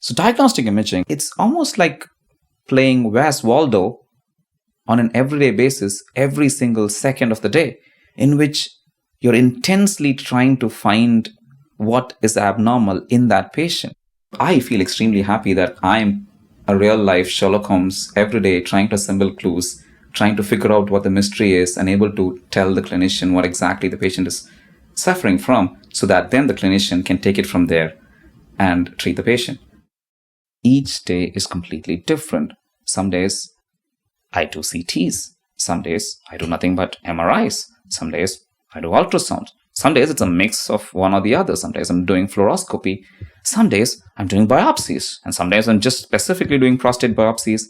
So diagnostic imaging, it's almost like playing Where's Waldo on an everyday basis every single second of the day, in which you're intensely trying to find what is abnormal in that patient. I feel extremely happy that I'm a real life Sherlock Holmes every day, trying to assemble clues, trying to figure out what the mystery is, and able to tell the clinician what exactly the patient is suffering from, so that then the clinician can take it from there and treat the patient. Each day is completely different. Some days I do CTs. Some days I do nothing but MRIs. Some days I do ultrasound. Some days it's a mix of one or the other. Some days I'm doing fluoroscopy. Some days I'm doing biopsies. And some days I'm just specifically doing prostate biopsies.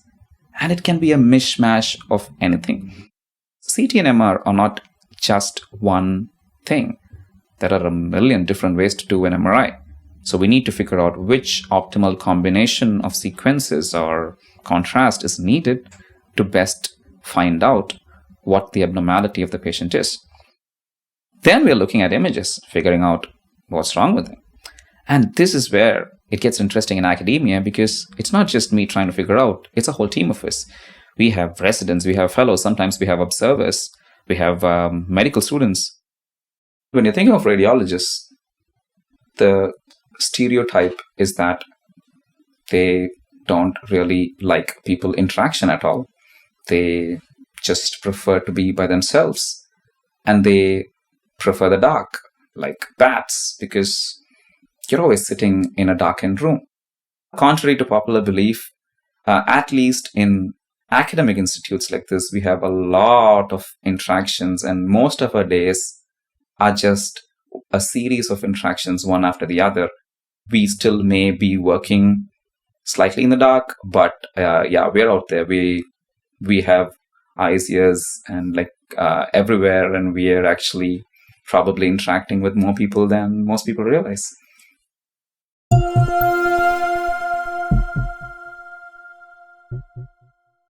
And it can be a mishmash of anything. CT and MR are not just one thing. There are a million different ways to do an MRI. So we need to figure out which optimal combination of sequences or contrast is needed to best find out what the abnormality of the patient is. Then we're looking at images, figuring out what's wrong with them. And this is where it gets interesting in academia, because it's not just me trying to figure out, it's a whole team of us. We have residents, we have fellows, sometimes we have observers, we have medical students. When you're thinking of radiologists, the stereotype is that they don't really like people interaction at all. They just prefer to be by themselves, and they prefer the dark, like bats, because you're always sitting in a darkened room. Contrary to popular belief, at least in academic institutes like this, we have a lot of interactions, and most of our days are just a series of interactions, one after the other. We still may be working slightly in the dark, but we're out there. We have eyes, ears, and everywhere, and we are actually probably interacting with more people than most people realize.